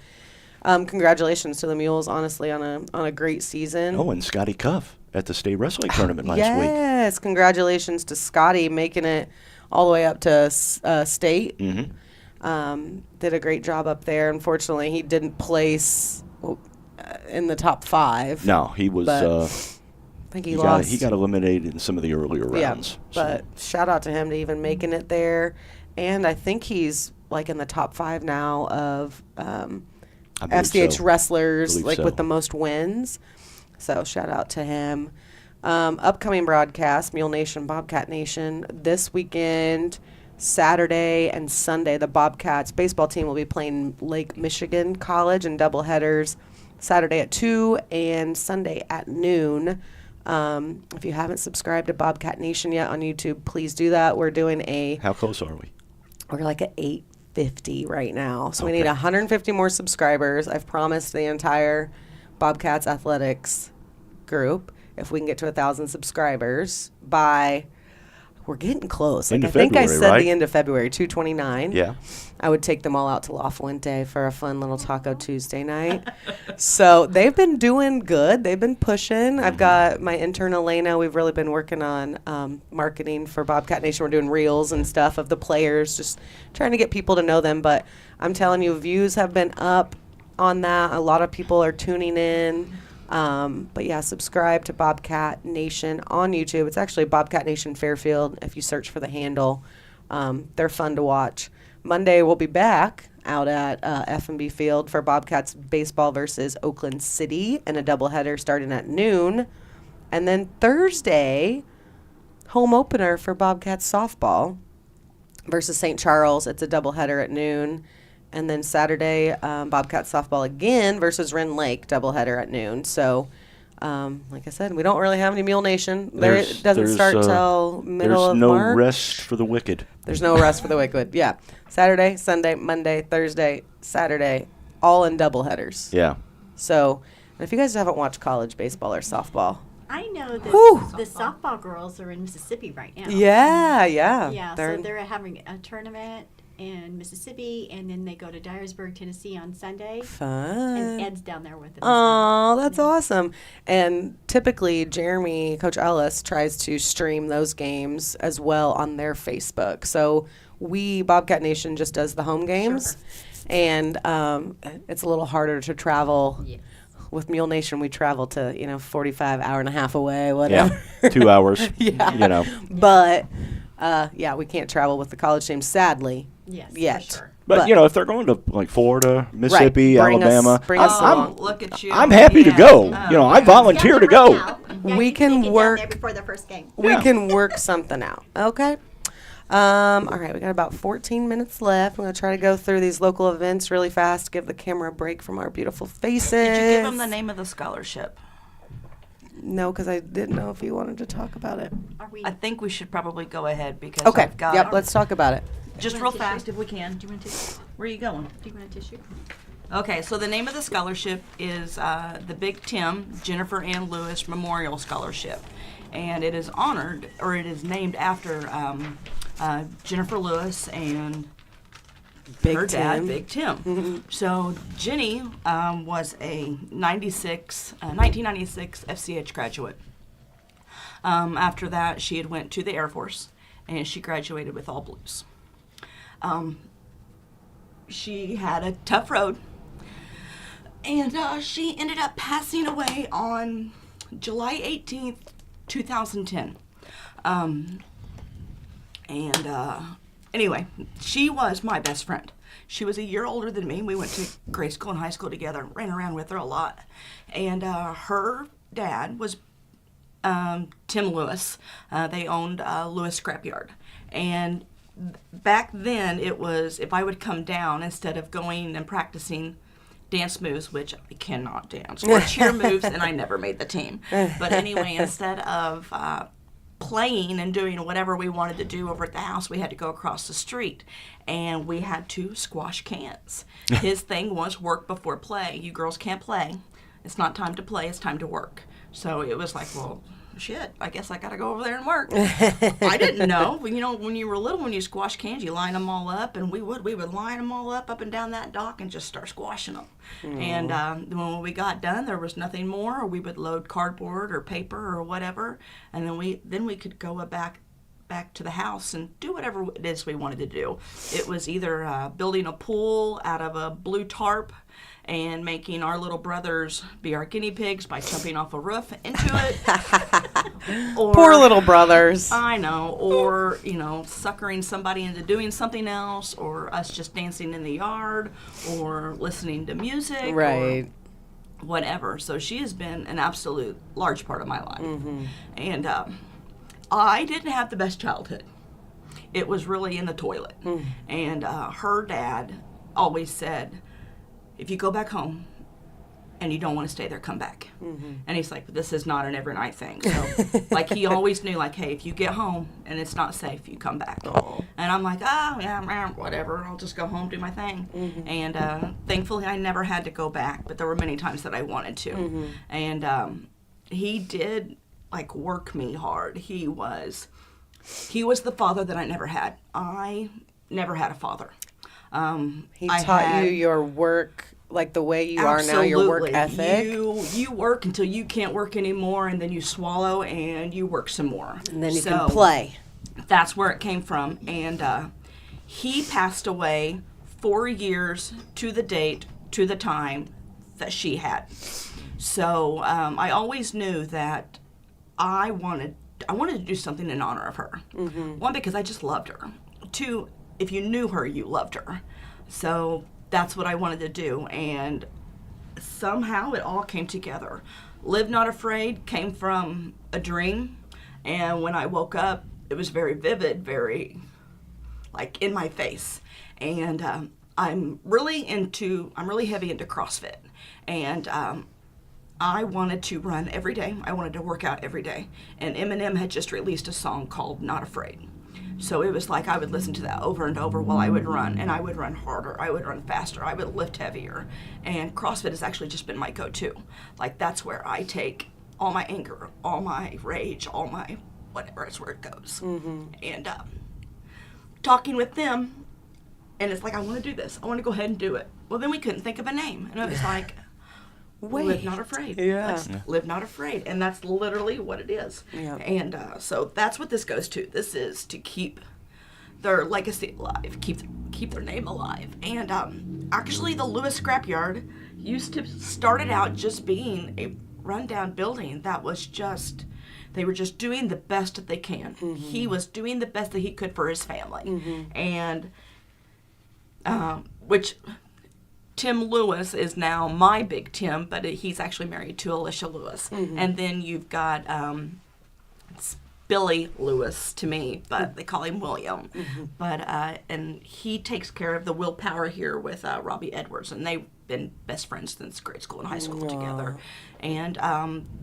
congratulations to the Mules, honestly, on a great season. Oh, and Scotty Cuff at the state wrestling tournament last week. Yes, congratulations to Scotty making it all the way up to state. Mm-hmm. Did a great job up there. Unfortunately, he didn't place in the top 5. No, he was. But I think he Got, lost. he got eliminated in some of the earlier rounds. But shout out to him to even making it there. And I think he's like in the top 5 now of I believe FCH so. wrestlers, Believe like so. with the most wins. So shout out to him. Upcoming broadcast, Mule Nation, Bobcat Nation. This weekend, Saturday and Sunday, the Bobcats baseball team will be playing Lake Michigan College in doubleheaders. Saturday at 2 and Sunday at noon. If you haven't subscribed to Bobcat Nation yet on YouTube, please do that. We're doing How close are we? we're like at 850 right now. So we Okay. need 150 more subscribers. I've promised the entire Bobcats Athletics group, if we can get to 1,000 subscribers by, we're getting close. End I of think I February, said right? the end of February, 2/29. Yeah. I would take them all out to La Fuente for a fun little Taco Tuesday night. So they've been doing good. They've been pushing. I've got my intern Elena. We've really been working on marketing for Bobcat Nation. We're doing reels and stuff of the players, just trying to get people to know them. But I'm telling you, views have been up on that. A lot of people are tuning in. But yeah, subscribe to Bobcat Nation on YouTube. It's actually Bobcat Nation Fairfield if you search for the handle. They're fun to watch. Monday we'll be back out at F&B Field for Bobcats baseball versus Oakland City in a doubleheader starting at noon. And then Thursday, home opener for Bobcats softball versus St. Charles. It's a doubleheader at noon. And then Saturday, Bobcats softball again versus Wren Lake, doubleheader at noon. So, like I said, we don't really have any Mule Nation. It doesn't start till middle of There's no March. rest for the wicked. There's no rest for the wicked. Yeah. Saturday, Sunday, Monday, Thursday, Saturday, all in doubleheaders. Yeah. So, and if you guys haven't watched college baseball or softball, I know that Whew. the softball girls are in Mississippi right now. yeah. Yeah, They're so they're having a tournament in Mississippi, and then they go to Dyersburg, Tennessee on Sunday. And fun. Ed's down there with them. as well. Oh, that's awesome. And typically, Jeremy, Coach Ellis, tries to stream those games as well on their Facebook. So Bobcat Nation, just does the home games. And it's a little harder to travel. Yes. With Mule Nation, we travel to, 45 hour and a half away, whatever. Yeah. 2 hours. Yeah. You know. But, we can't travel with the college team, sadly, Yes, yet. for sure. But, if they're going to like Florida, Mississippi, Bring us- Alabama, bring us I'm, along. Look at you. I'm happy to Yeah. go. Oh. I volunteer to go. We can work- there before the first game. We Yeah. can work something out. Okay. All right, we got about 14 minutes left. I'm going to try to go through these local events really fast, give the camera a break from our beautiful faces. Did you give them the name of the scholarship? No, because I didn't know if you wanted to talk about it. Are we? I think we should probably go ahead because Okay. I've got Yep, let's talk about it. just Do you real want a tissue? fast if we can. Do you want a tissue? Where are you going? Do you want a tissue? Okay, so the name of the scholarship is the Big Tim Jennifer Ann Lewis Memorial Scholarship, and it is named after Jennifer Lewis and Big her dad, Tim. Big Tim. So Jenny was a 1996 FCH graduate. After that, she had went to the Air Force, and she graduated with all blues. She had a tough road, and she ended up passing away on July 18th, 2010. And anyway, she was my best friend. She was a year older than me. We went to grade school and high school together, ran around with her a lot. And her dad was Tim Lewis. They owned Lewis Scrapyard. And back then it was, if I would come down, instead of going and practicing dance moves, which I cannot dance, or cheer moves, and I never made the team. But anyway, instead of playing and doing whatever we wanted to do over at the house, we had to go across the street, and we had to squash cans. His thing was work before play. You girls can't play. It's not time to play, it's time to work. So it was like, well, shit, I guess I gotta go over there and work. I didn't know. You know, when you were little, when you squash cans, you line them all up, and we would line them all up and down that dock and just start squashing them. And when we got done, there was nothing more, or we would load cardboard or paper or whatever, and then we could go back to the house and do whatever it is we wanted to do. It was either building a pool out of a blue tarp and making our little brothers be our guinea pigs by jumping off a roof into it. Or, Poor little brothers. I know. Or, you know, suckering somebody into doing something else, or us just dancing in the yard, or listening to music. Right. Or whatever. So she has been an absolute large part of my life. And I didn't have the best childhood. It was really in the toilet. And her dad always said, if you go back home and you don't want to stay there, come back. And he's like, this is not an every night thing. So, like, he always knew, like, hey, if you get home and it's not safe, you come back. And I'm like, oh, yeah, whatever. I'll just go home, do my thing. And thankfully, I never had to go back, but there were many times that I wanted to. And he did, like, work me hard. He was the father that I never had. I never had a father. He taught you your work, like the way you are now, your work ethic. You work until you can't work anymore, and then you swallow and you work some more. And then you can play. That's where it came from. And he passed away 4 years to the date, to the time that she had. So I always knew that I wanted to do something in honor of her. One, because I just loved her. Two, if you knew her, you loved her. So that's what I wanted to do. And somehow it all came together. Live Not Afraid came from a dream. And when I woke up, it was very vivid, very, like, in my face. And I'm really heavy into CrossFit. And I wanted to run every day. I wanted to work out every day. And Eminem had just released a song called Not Afraid. So it was like I would listen to that over and over while I would run, and I would run harder, I would run faster, I would lift heavier. And CrossFit has actually just been my go-to. Like, that's where I take all my anger, all my rage, all my whatever, it's where it goes. And talking with them, and it's like, I want to do this. I want to go ahead and do it. Well, then we couldn't think of a name. And it was like, Live Not Afraid. Let's Live Not Afraid. And that's literally what it is. And so that's what this goes to. This is to keep their legacy alive, keep their name alive. And actually, the Lewis Scrapyard started out just being a rundown building that was just, they were just doing the best that they can. He was doing the best that he could for his family. And which Tim Lewis is now my big Tim, but he's actually married to Alicia Lewis. And then you've got it's Billy Lewis to me, but they call him William. But and he takes care of the willpower here with Robbie Edwards, and they've been best friends since grade school and high school together. And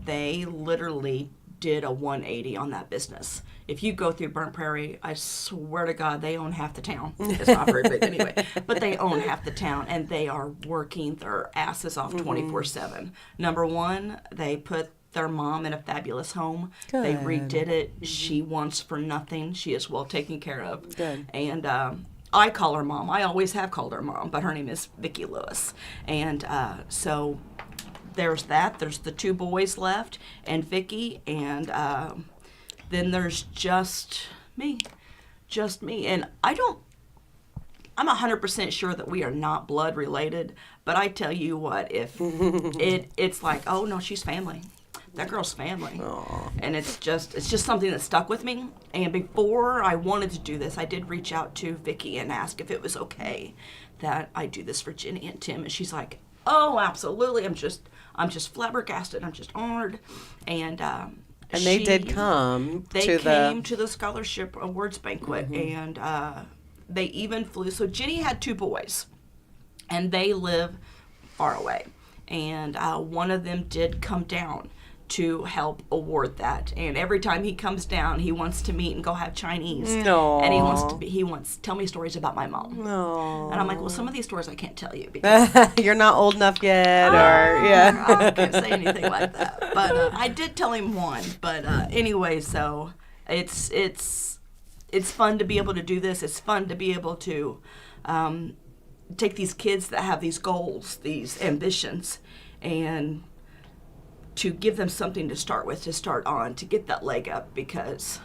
they literally did a 180 on that business. If you go through Burnt Prairie, I swear to God, they own half the town. It's not very big anyway, but they own half the town, and they are working their asses off 24/7. Number one, they put their mom in a fabulous home. They redid it. She wants for nothing. She is well taken care of. And I call her mom. I always have called her mom, but her name is Vicki Lewis. And so there's that. There's the two boys left, and Vicki, and then there's just me. And I'm 100% sure that we are not blood related, but I tell you what, if it's like, oh no, she's family. that girl's family. Aw. And it's just something that stuck with me. And before I wanted to do this, I did reach out to Vicky and ask if it was okay that I do this for Jenny and Tim. And she's like, "Oh, absolutely. I'm just flabbergasted. I'm just honored." And they did come They to came the... to the scholarship awards banquet, and they even flew. So Jenny had 2 boys, and they live far away. And one of them did come down to help award that. And every time he comes down, he wants to meet and go have Chinese. No. And he wants to tell me stories about my mom. No. And I'm like, well, some of these stories I can't tell you because You're not old enough yet, or yeah. I can't say anything like that. But I did tell him one. But anyway, so it's fun to be able to do this. It's fun to be able to take these kids that have these goals, these ambitions, and to give them something to start with, to start on, to get that leg up, because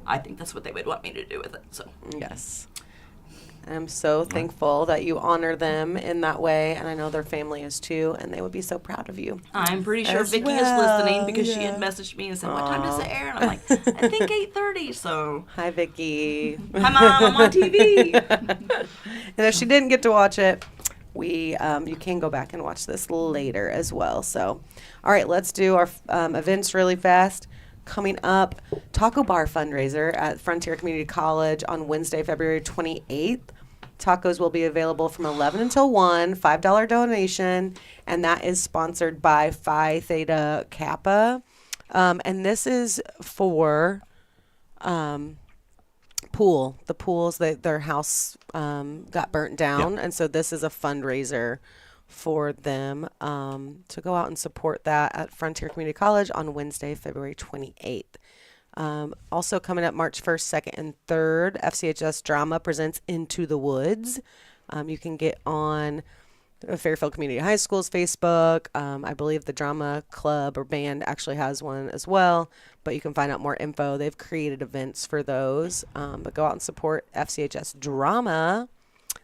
I think that's what they would want me to do with it. So Yes. I'm so thankful that you honor them in that way, and I know their family is too, and they would be so proud of you. I'm pretty sure As Vicky is well, listening because she yeah. had messaged me and said, "What time does it air?" And I'm like, "I think 8:30." So, Hi, Vicky. hi Mom, I'm on TV. And if she didn't get to watch it, you can go back and watch this later as well. So, all right, let's do our events really fast. Coming up, taco bar fundraiser at Frontier Community College on Wednesday, February 28th. Tacos will be available from 11 until 1, $5 donation, and that is sponsored by Phi Theta Kappa. And this is for the pools that their house got burnt down, and so this is a fundraiser for them to go out and support that at Frontier Community College on Wednesday, February 28th. Also coming up March 1st, 2nd, and 3rd, FCHS Drama presents Into the Woods. You can get on Fairfield Community High School's Facebook. I believe the drama club or band actually has one as well, but you can find out more info. They've created events for those, but go out and support FCHS Drama.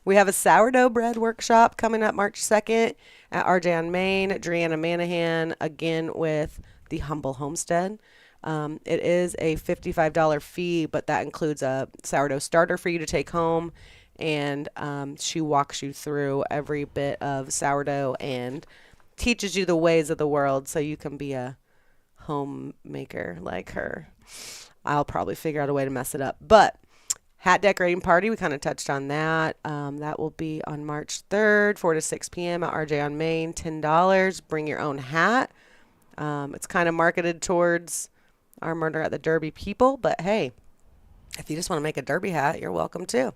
We have a sourdough bread workshop coming up March 2nd at RJ on Main. Drianna Manahan, again with the Humble Homestead. It is a $55 fee, but that includes a sourdough starter for you to take home. And she walks you through every bit of sourdough and teaches you the ways of the world so you can be a homemaker like her. I'll probably figure out a way to mess it up. But hat decorating party, we kind of touched on that. That will be on March 3rd, 4 to 6 p.m. at RJ on Main, $10. Bring your own hat. It's kind of marketed towards our Murder at the Derby people, but hey, if you just want to make a Derby hat, you're welcome too.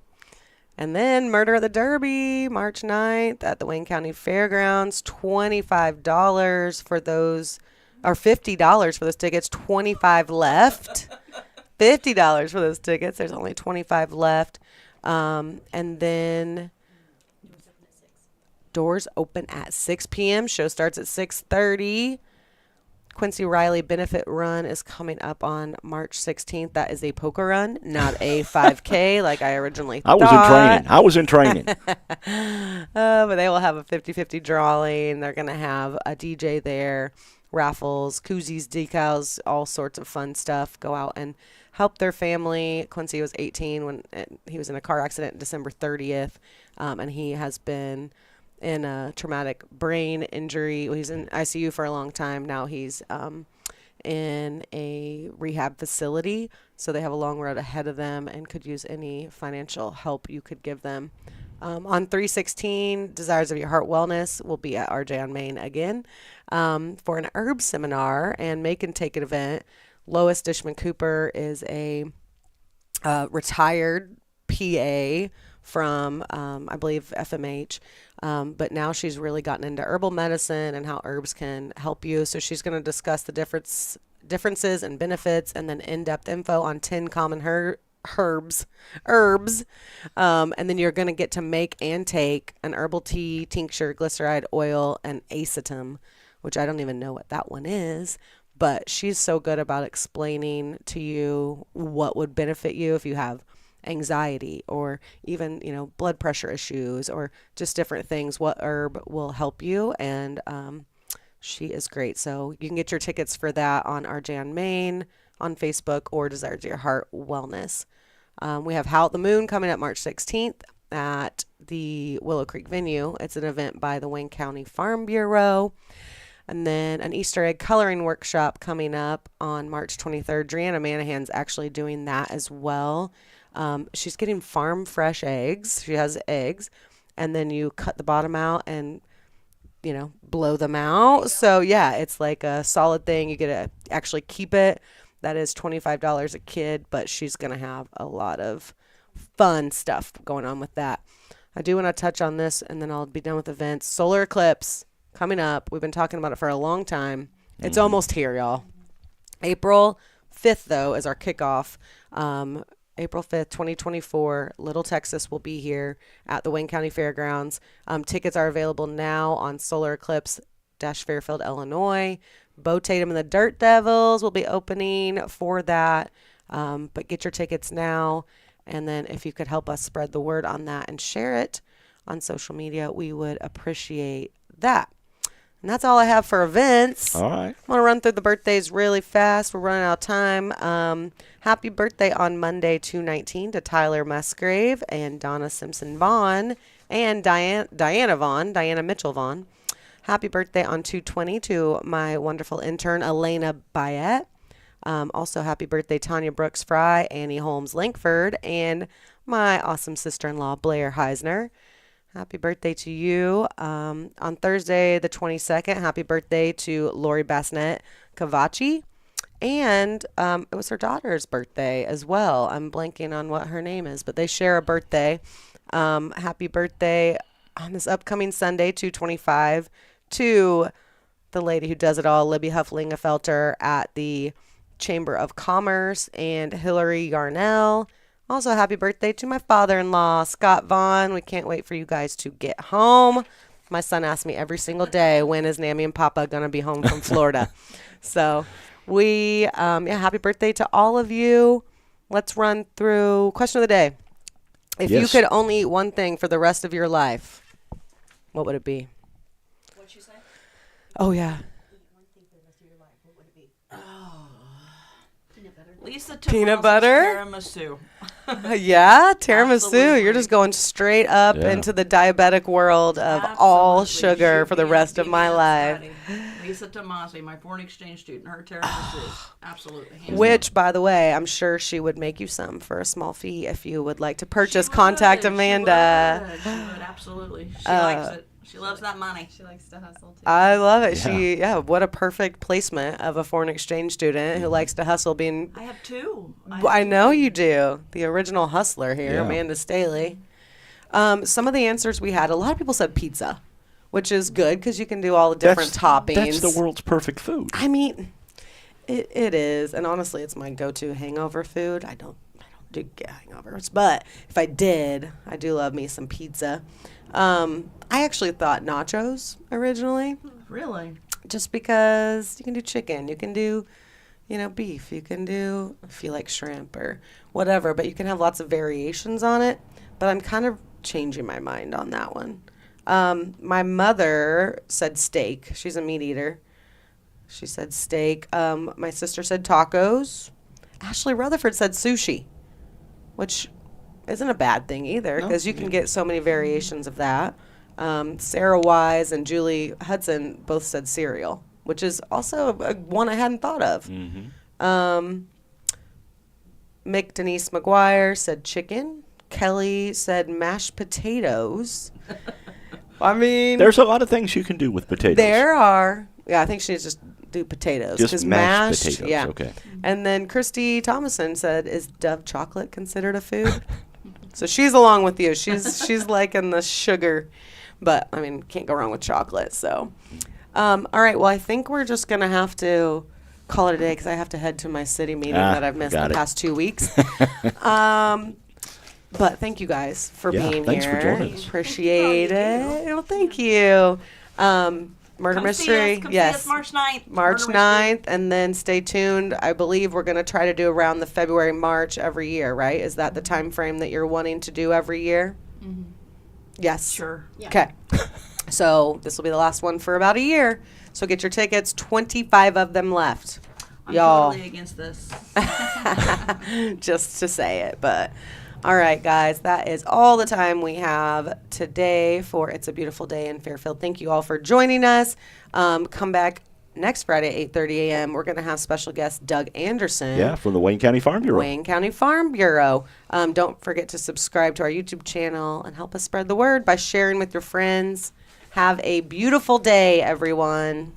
And then Murder at the Derby, March 9th at the Wayne County Fairgrounds, $25 for those, or $50 for those tickets, 25 left. $50 for those tickets. There's only 25 left. And then doors open at 6 p.m. Show starts at 6:30. Quincy Riley Benefit Run is coming up on March 16th. That is a poker run, not a 5K like I originally thought. I was in training. But they will have a 50-50 drawing. They're going to have a DJ there, raffles, koozies, decals, all sorts of fun stuff. Go out and help their family. Quincy was 18 when he was in a car accident December 30th, and he has been in a traumatic brain injury. He's in ICU for a long time. Now he's in a rehab facility, so they have a long road ahead of them and could use any financial help you could give them. On 3/16, Desires of Your Heart Wellness will be at RJ on Main again for an herb seminar and make and take it event. Lois Dishman Cooper is a retired PA from, I believe, FMH. But now she's really gotten into herbal medicine and how herbs can help you. So she's going to discuss the differences and benefits, and then in-depth info on 10 common herbs. And then you're going to get to make and take an herbal tea, tincture, glyceride, oil, and acetum, which I don't even know what that one is. But she's so good about explaining to you what would benefit you if you have anxiety or even, blood pressure issues or just different things, what herb will help you. And She is great. So you can get your tickets for that on RJ on Main, on Facebook, or Desire to Your Heart Wellness. We have Howl at the Moon coming up March 16th at the Willow Creek venue. It's an event by the Wayne County Farm Bureau. And then an Easter egg coloring workshop coming up on March 23rd. Drianna Manahan's actually doing that as well. She's getting farm fresh eggs. She has eggs. And then you cut the bottom out and, blow them out. So, yeah, it's like a solid thing. You get to actually keep it. That is $25 a kid, but she's going to have a lot of fun stuff going on with that. I do want to touch on this, and then I'll be done with events. Solar eclipse coming up. We've been talking about it for a long time. It's almost here, y'all. April 5th, though, is our kickoff. April 5th, 2024, Little Texas will be here at the Wayne County Fairgrounds. Tickets are available now on Solar Eclipse Fairfield, Illinois. Bo Tatum and the Dirt Devils will be opening for that. But get your tickets now. And then if you could help us spread the word on that and share it on social media, we would appreciate that. And that's all I have for events. All right. I want to run through the birthdays really fast. We're running out of time. Happy birthday on Monday, 2/19, to Tyler Musgrave and Donna Simpson Vaughn and Diana Mitchell Vaughn. Happy birthday on 2/20 to my wonderful intern, Elena Bayette. Also, happy birthday, Tanya Brooks Fry, Annie Holmes Lankford, and my awesome sister-in-law, Blair Heisner. Happy birthday to you. On Thursday, the 22nd, happy birthday to Lori Bassnett Cavacci. And it was her daughter's birthday as well. I'm blanking on what her name is, but they share a birthday. Happy birthday on this upcoming Sunday, 2/25, to the lady who does it all, Libby Hufflingefelter at the Chamber of Commerce, and Hillary Yarnell. Also, happy birthday to my father-in-law, Scott Vaughn. We can't wait for you guys to get home. My son asks me every single day, when is Nammy and Papa going to be home from Florida? So happy birthday to all of you. Let's run through question of the day. If you could only eat one thing for the rest of your life, what would it be? What'd you say? Oh, yeah. Lisa Peanut butter? tiramisu. Yeah, tiramisu. Absolutely. You're just going straight up into the diabetic world of all sugar for the rest of my life. Lisa Tomasi, my foreign exchange student, her tiramisu. Absolutely. hands Which, by the way, I'm sure she would make you some for a small fee if you would like to down. purchase. She Contact would, Amanda. She would, absolutely. She likes it. She loves that money. She likes to hustle too. I love it. What a perfect placement of a foreign exchange student who likes to hustle. Being, I have two. I know you do. The original hustler here, Yeah. Amanda Staley. Some of the answers we had, a lot of people said pizza, which is good because you can do all the different toppings. That's the world's perfect food. I mean, it is, and honestly, it's my go-to hangover food. I don't do get hangovers, but if I did, I do love me some pizza. I actually thought nachos originally, Really? just because you can do chicken, you can do, beef, you can do, if you like shrimp or whatever, but you can have lots of variations on it. But I'm kind of changing my mind on that one. My mother said steak. She's a meat eater. She said steak. My sister said tacos. Ashley Rutherford said sushi, which isn't a bad thing either because you can get so many variations of that. Sarah Wise and Julie Hudson both said cereal, which is also one I hadn't thought of. Mick Denise McGuire said chicken. Kelly said mashed potatoes. I mean, There's a lot of things you can do with potatoes. there are. Yeah, I think she needs to just do potatoes. Just 'cause mashed potatoes, Yeah. okay. And then Christy Thomason said, "Is Dove chocolate considered a food?" So she's along with you. She's liking the sugar, but I mean, can't go wrong with chocolate. So, all right. Well, I think we're just gonna have to call it a day because I have to head to my city meeting that I've missed got the it. past 2 weeks. But thank you guys for being thanks here. for joining us. Appreciate it. Well, thank you. Murder Come Mystery. See us. Come Yes. See us March 9th. March Murder 9th, and then stay tuned. I believe we're going to try to do around the February, March every year, right? Is that the time frame that you're wanting to do every year? Yes. Mystery. Sure. Yeah. Okay. So this will be the last one for about a year. So get your tickets. 25 of them left. I'm Y'all. totally against this. Just to say it, but all right, guys, that is all the time we have today for It's a Beautiful Day in Fairfield. Thank you all for joining us. Come back next Friday, 8:30 a.m. We're going to have special guest Doug Anderson. Yeah, from the Wayne County Farm Bureau. Wayne County Farm Bureau. Don't forget to subscribe to our YouTube channel and help us spread the word by sharing with your friends. Have a beautiful day, everyone.